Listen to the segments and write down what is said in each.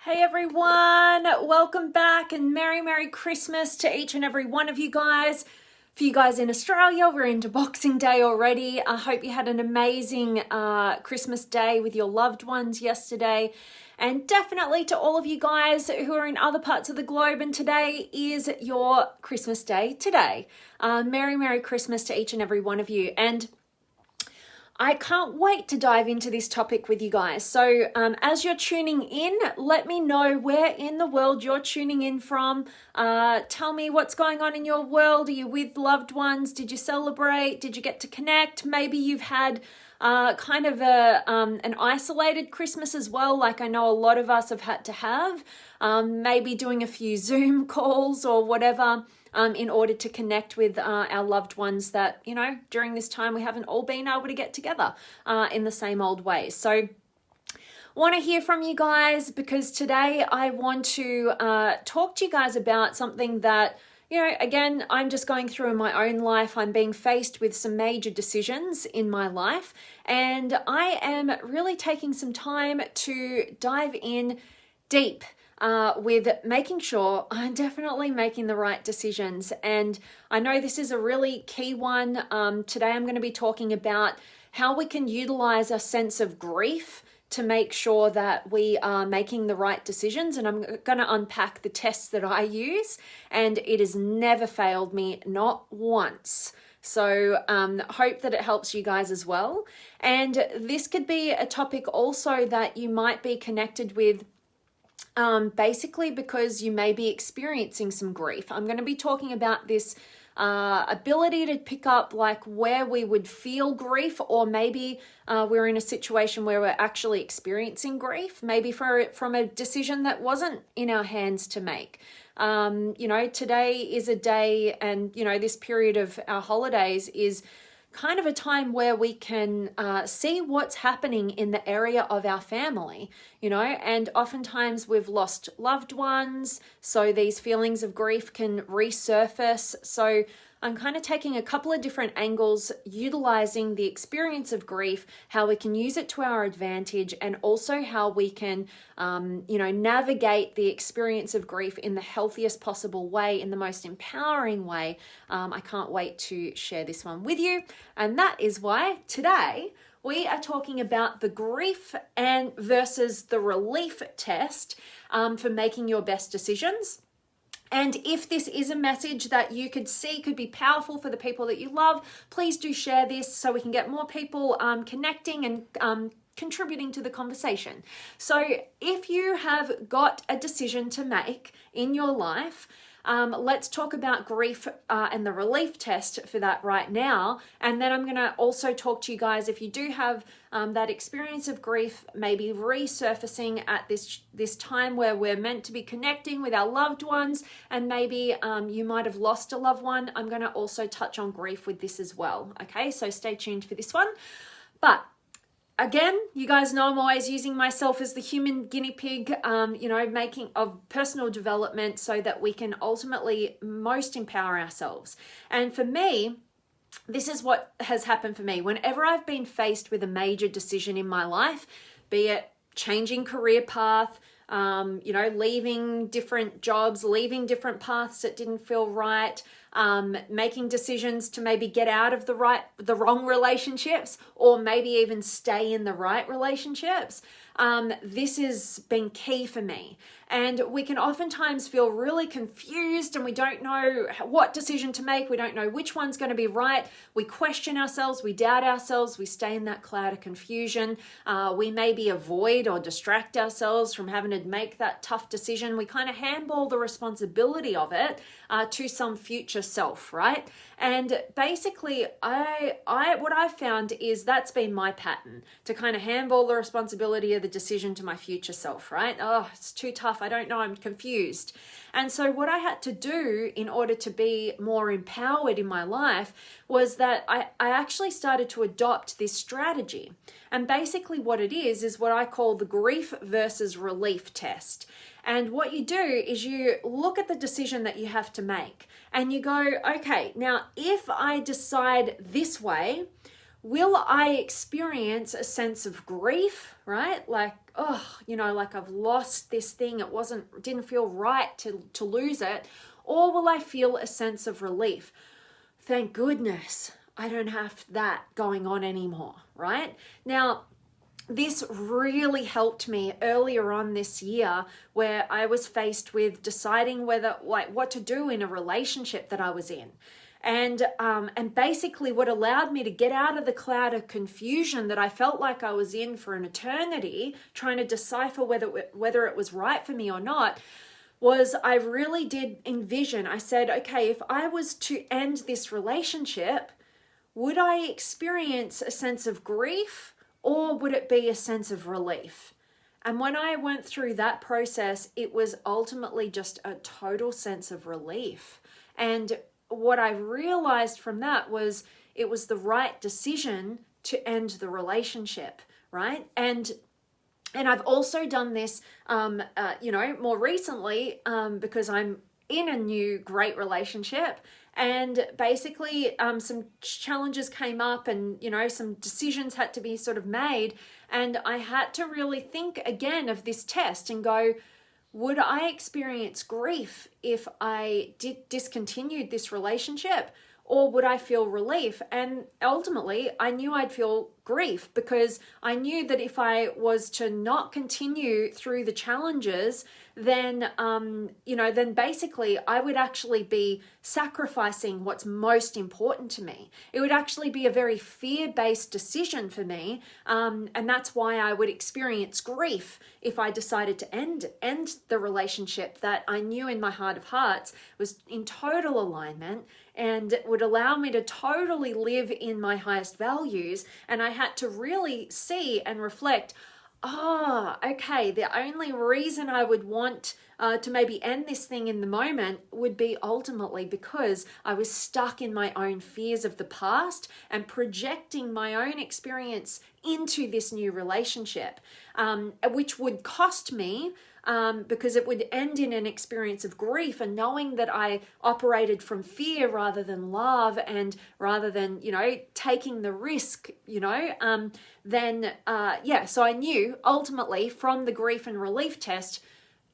Hey everyone, welcome back and Merry Christmas to each and every one of you guys. For you guys in Australia, we're into Boxing Day already. I hope you had an amazing Christmas day with your loved ones yesterday. And definitely to all of you guys who are in other parts of the globe, and today is your Christmas day today. Merry Christmas to each and every one of you. And I can't wait to dive into this topic with you guys. So as you're tuning in, let me know where in the world you're tuning in from. Tell me what's going on in your world. Are you with loved ones? Did you celebrate? Did you get to connect? Maybe you've had kind of an isolated Christmas as well, like I know a lot of us have had to have. Maybe doing a few Zoom calls or whatever. In order to connect with our loved ones that, you know, during this time we haven't all been able to get together in the same old ways. So want to hear from you guys, because today I want to talk to you guys about something that, you know, again, I'm just going through in my own life. I'm being faced with some major decisions in my life, and I am really taking some time to dive in deep with making sure I'm definitely making the right decisions. And I know this is a really key one. Today I'm going to be talking about how we can utilize a sense of grief to make sure that we are making the right decisions. And I'm going to unpack the tests that I use, and it has never failed me, not once. So hope that it helps you guys as well. And this could be a topic also that you might be connected with basically because you may be experiencing some grief. I'm going to be talking about this ability to pick up like where we would feel grief, or maybe we're in a situation where we're actually experiencing grief, maybe from a decision that wasn't in our hands to make. You know, today is a day, and, you know, this period of our holidays is kind of a time where we can see what's happening in the area of our family, you know, and oftentimes we've lost loved ones, so these feelings of grief can resurface. So I'm kind of taking a couple of different angles, utilizing the experience of grief, how we can use it to our advantage, and also how we can, you know, navigate the experience of grief in the healthiest possible way, in the most empowering way. I can't wait to share this one with you. And that is why today we are talking about the grief and versus the relief test for making your best decisions. And if this is a message that you could see could be powerful for the people that you love, please do share this so we can get more people connecting and contributing to the conversation. So if you have got a decision to make in your life, let's talk about grief and the relief test for that right now. And then I'm going to also talk to you guys, if you do have that experience of grief, maybe resurfacing at this time where we're meant to be connecting with our loved ones, and maybe you might have lost a loved one. I'm going to also touch on grief with this as well. Okay, so stay tuned for this one. But again, you guys know I'm always using myself as the human guinea pig, you know, making of personal development so that we can ultimately most empower ourselves. And for me, this is what has happened for me. Whenever I've been faced with a major decision in my life, be it changing career path, you know, leaving different jobs, leaving different paths that didn't feel right, making decisions to maybe get out of the wrong relationships, or maybe even stay in the right relationships. This has been key for me. And we can oftentimes feel really confused, and we don't know what decision to make. We don't know which one's going to be right. We question ourselves, we doubt ourselves, we stay in that cloud of confusion. We maybe avoid or distract ourselves from having to make that tough decision. We kind of handball the responsibility of it to some future self, right? And basically, what I've found is that's been my pattern, to kind of handball the responsibility of the decision to my future self, right? Oh, it's too tough. I don't know. I'm confused. And so what I had to do in order to be more empowered in my life was that I actually started to adopt this strategy. And basically what it is what I call the grief versus relief test. And what you do is you look at the decision that you have to make, and you go, okay, now if I decide this way, will I experience a sense of grief, right? Like, oh, like I've lost this thing. Didn't feel right to lose it. Or will I feel a sense of relief? Thank goodness I don't have that going on anymore, right? Now, this really helped me earlier on this year, where I was faced with deciding what to do in a relationship that I was in. And basically what allowed me to get out of the cloud of confusion that I felt like I was in for an eternity, trying to decipher whether it was right for me or not, was I really did envision. I said, okay, if I was to end this relationship, would I experience a sense of grief or would it be a sense of relief? And when I went through that process, it was ultimately just a total sense of relief. And what I realized from that was it was the right decision to end the relationship, right? And I've also done this, more recently because I'm in a new great relationship. And basically some challenges came up and, some decisions had to be sort of made. And I had to really think again of this test and go, would I experience grief if I discontinued this relationship? Or would I feel relief? And ultimately, I knew I'd feel grief because I knew that if I was to not continue through the challenges, then basically I would actually be sacrificing what's most important to me. It would actually be a very fear-based decision for me, and that's why I would experience grief if I decided to end the relationship that I knew in my heart of hearts was in total alignment and would allow me to totally live in my highest values. And I had to really see and reflect, okay, the only reason I would want to maybe end this thing in the moment would be ultimately because I was stuck in my own fears of the past and projecting my own experience into this new relationship, which would cost me because it would end in an experience of grief, and knowing that I operated from fear rather than love and rather than, taking the risk, so I knew ultimately from the grief and relief test,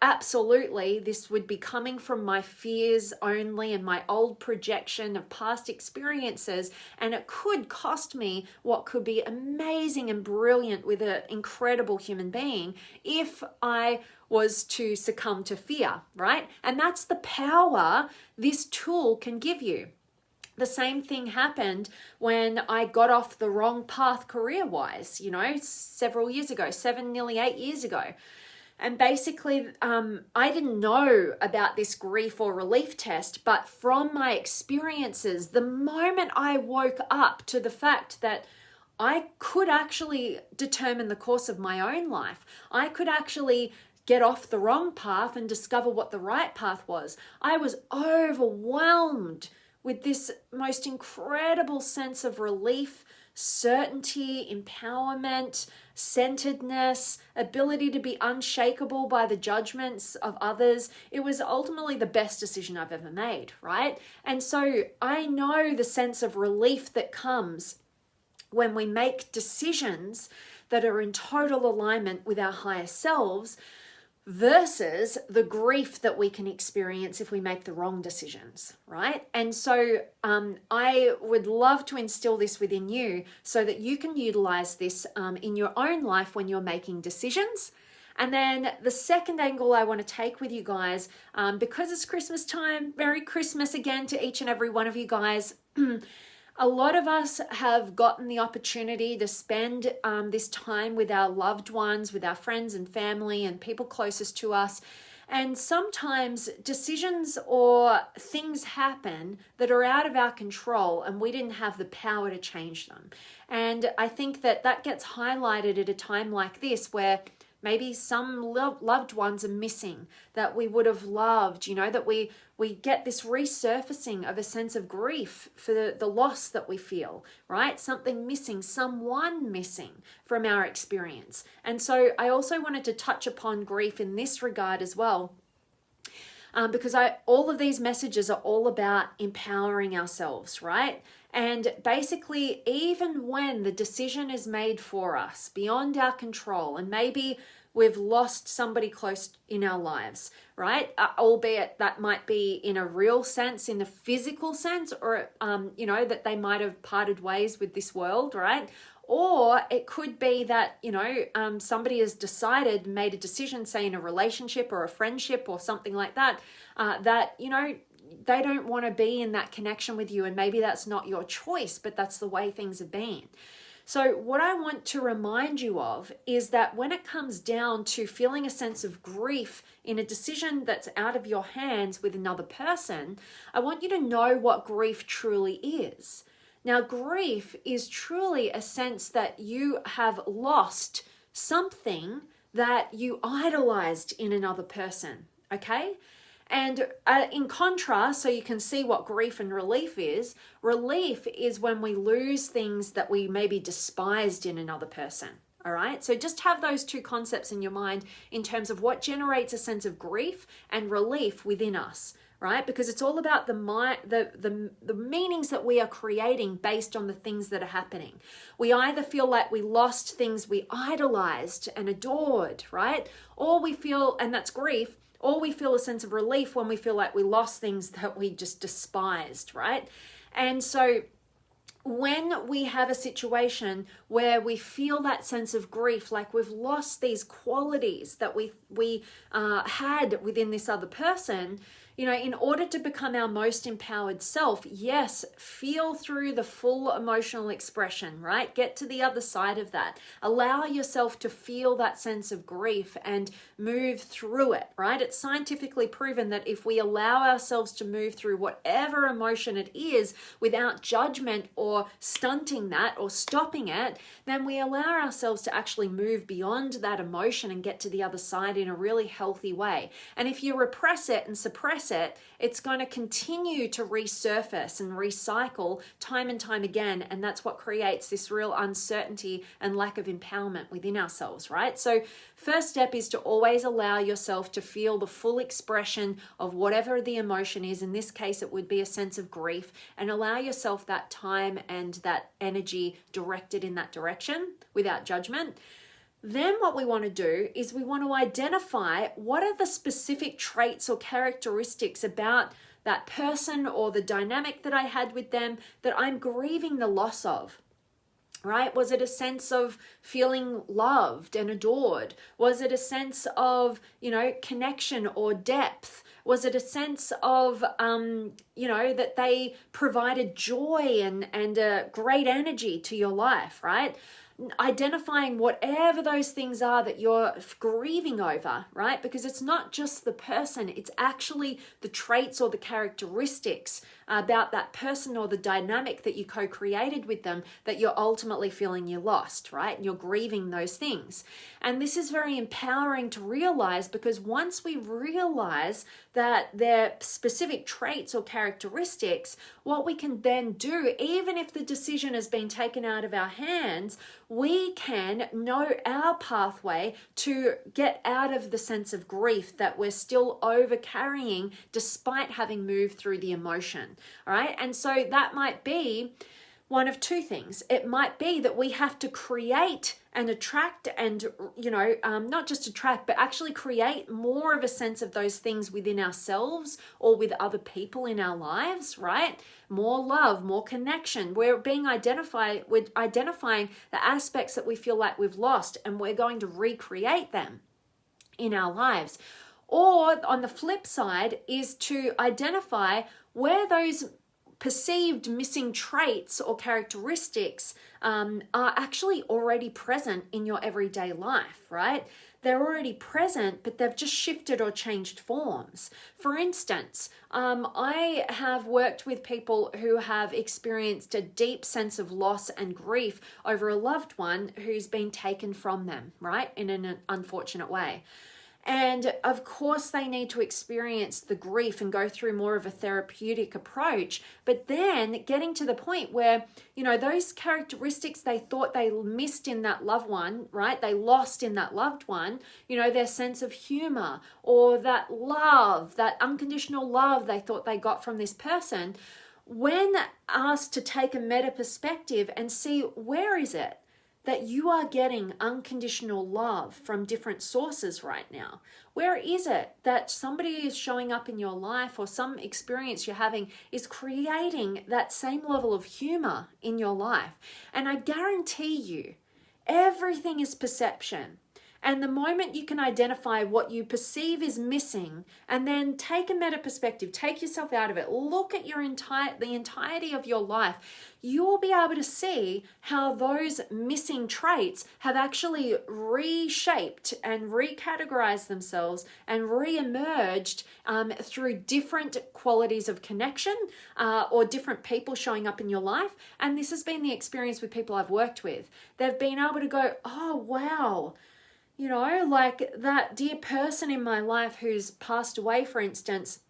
absolutely, this would be coming from my fears only and my old projection of past experiences, and it could cost me what could be amazing and brilliant with an incredible human being if I was to succumb to fear, right? And that's the power this tool can give you. The same thing happened when I got off the wrong path career-wise, several years ago, nearly 8 years ago. And basically, I didn't know about this grief or relief test, but from my experiences, the moment I woke up to the fact that I could actually determine the course of my own life, I could actually get off the wrong path and discover what the right path was, I was overwhelmed with this most incredible sense of relief, certainty, empowerment, centeredness, ability to be unshakable by the judgments of others. It was ultimately the best decision I've ever made, right? And so I know the sense of relief that comes when we make decisions that are in total alignment with our higher selves versus the grief that we can experience if we make the wrong decisions, right? And so I would love to instill this within you so that you can utilize this in your own life when you're making decisions. And then the second angle I want to take with you guys, because it's Christmas time, Merry Christmas again to each and every one of you guys. A lot of us have gotten the opportunity to spend this time with our loved ones, with our friends and family and people closest to us. And sometimes decisions or things happen that are out of our control and we didn't have the power to change them. And I think that gets highlighted at a time like this where maybe some loved ones are missing that we would have loved, that we get this resurfacing of a sense of grief for the loss that we feel, right? Something missing, someone missing from our experience. And so I also wanted to touch upon grief in this regard as well. Because all of these messages are all about empowering ourselves, right? And basically, even when the decision is made for us beyond our control, and maybe we've lost somebody close in our lives, right? Albeit that might be in a real sense, in a physical sense, or, that they might have parted ways with this world, right? Or it could be that, somebody has made a decision, say in a relationship or a friendship or something like that, they don't want to be in that connection with you. And maybe that's not your choice, but that's the way things have been. So what I want to remind you of is that when it comes down to feeling a sense of grief in a decision that's out of your hands with another person, I want you to know what grief truly is. Now, grief is truly a sense that you have lost something that you idolized in another person, okay? And in contrast, so you can see what grief and relief is when we lose things that we maybe despised in another person. All right, so just have those two concepts in your mind in terms of what generates a sense of grief and relief within us, right? Because it's all about the meanings that we are creating based on the things that are happening. We either feel like we lost things we idolized and adored, right? Or we feel, and that's grief, or we feel a sense of relief when we feel like we lost things that we just despised, right? And so when we have a situation where we feel that sense of grief, like we've lost these qualities that we had within this other person, in order to become our most empowered self, yes, feel through the full emotional expression, right? Get to the other side of that. Allow yourself to feel that sense of grief and move through it, right? It's scientifically proven that if we allow ourselves to move through whatever emotion it is without judgment or stunting that or stopping it, then we allow ourselves to actually move beyond that emotion and get to the other side in a really healthy way. And if you repress it and suppress it, it's going to continue to resurface and recycle time and time again. And that's what creates this real uncertainty and lack of empowerment within ourselves, right? So first step is to always allow yourself to feel the full expression of whatever the emotion is. In this case, it would be a sense of grief, and allow yourself that time and that energy directed in that direction without judgment. Then what we want to do is we want to identify what are the specific traits or characteristics about that person or the dynamic that I had with them that I'm grieving the loss of. Right? Was it a sense of feeling loved and adored? Was it a sense of, connection or depth? Was it a sense of, that they provided joy and great energy to your life, right? Identifying whatever those things are that you're grieving over, right? Because it's not just the person, it's actually the traits or the characteristics about that person or the dynamic that you co-created with them that you're ultimately feeling you lost, right? And you're grieving those things. And this is very empowering to realize, because once we realize that they're specific traits or characteristics, what we can then do, even if the decision has been taken out of our hands, we can know our pathway to get out of the sense of grief that we're still over carrying despite having moved through the emotion. All right. And so that might be one of two things. It might be that we have to create and attract and, not just attract, but actually create more of a sense of those things within ourselves or with other people in our lives, right? More love, more connection. We're identifying the aspects that we feel like we've lost, and we're going to recreate them in our lives. Or on the flip side is to identify where those perceived missing traits or characteristics are actually already present in your everyday life, right? They're already present, but they've just shifted or changed forms. For instance, I have worked with people who have experienced a deep sense of loss and grief over a loved one who's been taken from them, right? In an unfortunate way. And of course, they need to experience the grief and go through more of a therapeutic approach. But then getting to the point where, those characteristics they thought they missed in that loved one, right? They lost in that loved one, their sense of humor or that love, that unconditional love they thought they got from this person. when asked to take a meta perspective and see where is it that you are getting unconditional love from different sources right now? Where is it that somebody is showing up in your life, or some experience you're having is creating that same level of humor in your life? And I guarantee you, everything is perception. And the moment you can identify what you perceive is missing, and then take a meta perspective, take yourself out of it, look at the entirety of your life, you will be able to see how those missing traits have actually reshaped and recategorized themselves and re-emerged through different qualities of connection or different people showing up in your life. And this has been the experience with people I've worked with. They've been able to go, oh, wow. You know, like that dear person in my life who's passed away, for instance,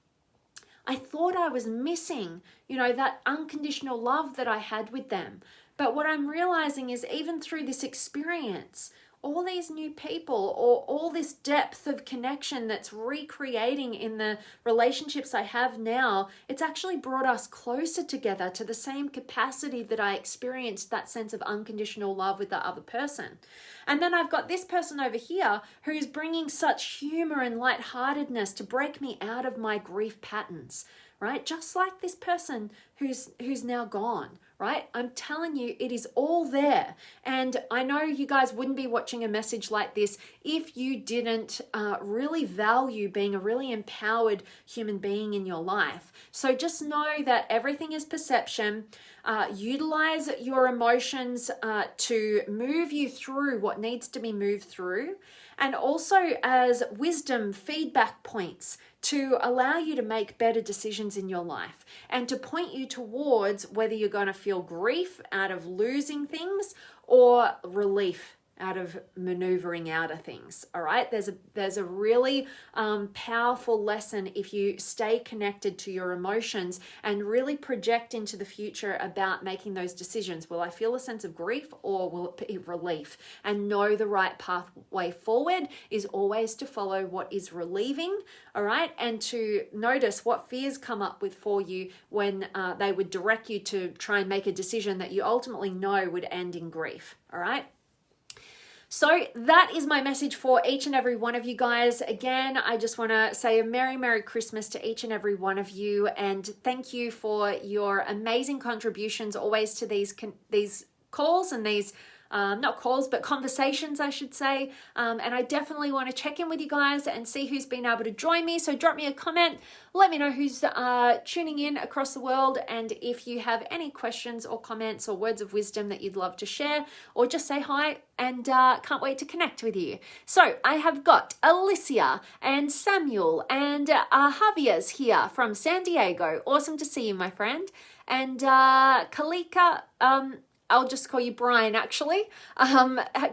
I thought I was missing, you know, that unconditional love that I had with them. But what I'm realizing is, even through this experience, all these new people, or all this depth of connection that's recreating in the relationships I have now, it's actually brought us closer together to the same capacity that I experienced that sense of unconditional love with the other person. And then I've got this person over here who's bringing such humor and lightheartedness to break me out of my grief patterns, right? Just like this person who's now gone, right? I'm telling you, it is all there. And I know you guys wouldn't be watching a message like this if you didn't really value being a really empowered human being in your life. So just know that everything is perception. Utilize your emotions to move you through what needs to be moved through, and also as wisdom feedback points to allow you to make better decisions in your life, and to point you towards whether you're going to feel grief out of losing things or relief out of maneuvering out of things. All right, there's a really powerful lesson if you stay connected to your emotions and really project into the future about making those decisions. Will I feel a sense of grief, or will it be relief? And know the right pathway forward is always to follow what is relieving. All right, and to notice what fears come up with for you when they would direct you to try and make a decision that you ultimately know would end in grief. All right. So that is my message for each and every one of you guys. Again, I just want to say a Merry Christmas to each and every one of you, and thank you for your amazing contributions always to these calls and these not calls, but conversations, I should say. And I definitely want to check in with you guys and see who's been able to join me. So drop me a comment. Let me know who's tuning in across the world. And if you have any questions or comments or words of wisdom that you'd love to share, or just say hi, and can't wait to connect with you. So I have got Alicia and Samuel and Javier's here from San Diego. Awesome to see you, my friend. And Kalika, I'll just call you Brian, actually.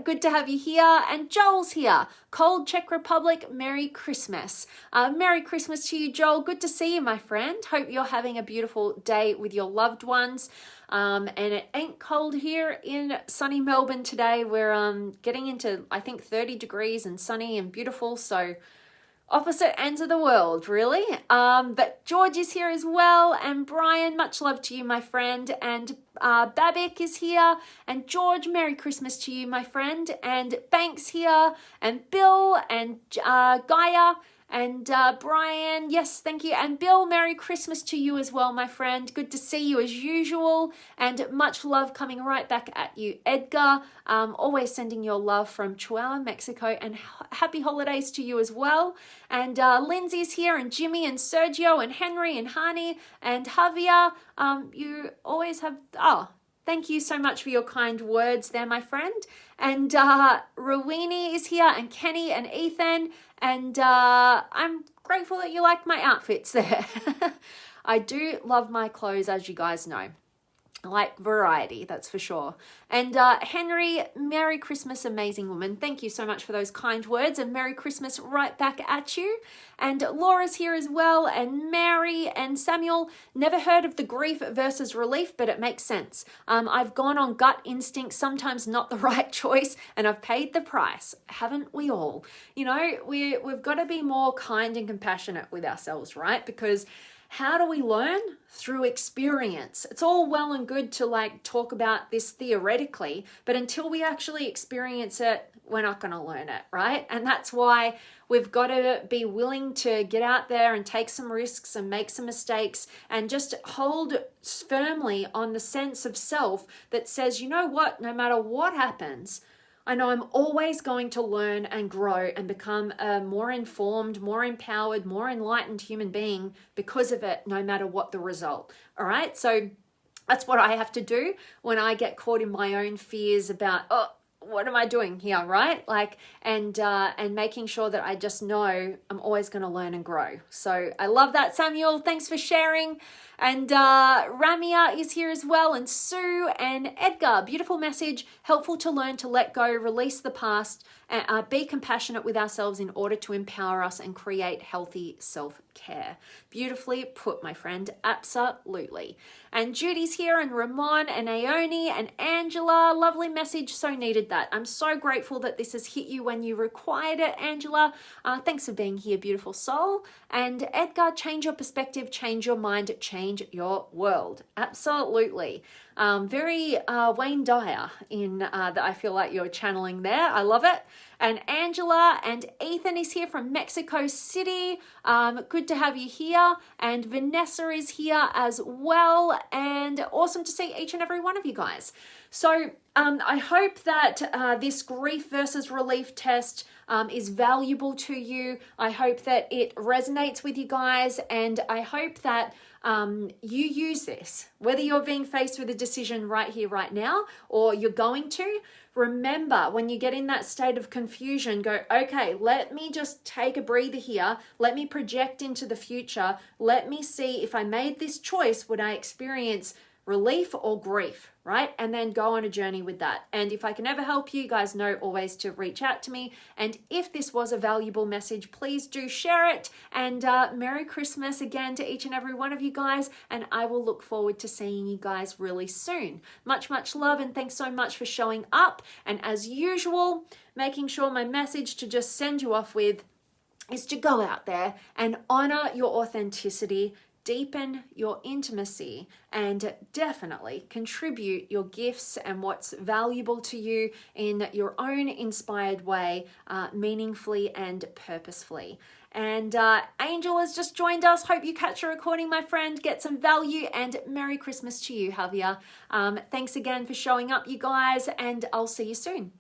Good to have you here. And Joel's here. Cold Czech Republic, Merry Christmas. Merry Christmas to you, Joel. Good to see you, my friend. Hope you're having a beautiful day with your loved ones. And it ain't cold here in sunny Melbourne today. We're getting into, I think, 30 degrees and sunny and beautiful. So opposite ends of the world, really. But George is here as well. And Brian, much love to you, my friend. And Babik is here. And George, Merry Christmas to you, my friend. And Banks here. And Bill and Gaia. And Brian, yes, thank you. And Bill, Merry Christmas to you as well, my friend. Good to see you as usual. And much love coming right back at you, Edgar. Always sending your love from Chihuahua, Mexico. And happy holidays to you as well. And Lindsay's here, and Jimmy, and Sergio, and Henry, and Hani, and Javier. You always have... Thank you so much for your kind words there, my friend. And Rowena is here, and Kenny, and Ethan. And I'm grateful that you like my outfits there. I do love my clothes, as you guys know. I like variety, that's for sure. And Henry, Merry Christmas, amazing woman. Thank you so much for those kind words, and Merry Christmas right back at you. And Laura's here as well, and Mary and Samuel. Never heard of the grief versus relief, but it makes sense. I've gone on gut instinct, sometimes not the right choice, and I've paid the price. Haven't we all? You know, we've got to be more kind and compassionate with ourselves, right? Because How do we learn? Through experience. It's all well and good to like talk about this theoretically, but until we actually experience it, we're not going to learn it, right? And that's why we've got to be willing to get out there and take some risks and make some mistakes and just hold firmly on the sense of self that says, you know what, no matter what happens, I know I'm always going to learn and grow and become a more informed, more empowered, more enlightened human being because of it, no matter what the result. All right. So that's what I have to do when I get caught in my own fears about, oh, what am I doing here, right? Like, and making sure that I just know I'm always going to learn and grow. So I love that, Samuel. Thanks for sharing. And Ramia is here as well, and Sue and Edgar. Beautiful message. Helpful to learn to let go, release the past, and be compassionate with ourselves in order to empower us and create healthy self-care. Beautifully put, my friend. Absolutely. And Judy's here, and Ramon, and Aoni, and Angela. Lovely message. So needed that. I'm so grateful that this has hit you when you required it, Angela. Thanks for being here, beautiful soul. And Edgar, change your perspective, change your mind, change your world. Absolutely. Very Wayne Dyer in that I feel like you're channeling there. I love it. And Angela and Ethan is here from Mexico City. Good to have you here. And Vanessa is here as well. And awesome to see each and every one of you guys. So I hope that this grief versus relief test is valuable to you. I hope that it resonates with you guys. And I hope that you use this, whether you're being faced with a decision right here, right now, or you're going to. Remember, when you get in that state of confusion, go, okay, let me just take a breather here. Let me project into the future. Let me see if I made this choice, would I experience relief or grief, right? And then go on a journey with that. And if I can ever help you, guys know always to reach out to me. And if this was a valuable message, please do share it. And Merry Christmas again to each and every one of you guys. And I will look forward to seeing you guys really soon. Much, much love. And thanks so much for showing up. And as usual, making sure my message to just send you off with is to go out there and honor your authenticity, deepen your intimacy, and definitely contribute your gifts and what's valuable to you in your own inspired way, meaningfully and purposefully. And Angel has just joined us. Hope you catch a recording, my friend. Get some value, and Merry Christmas to you, Javier. Thanks again for showing up, you guys, and I'll see you soon.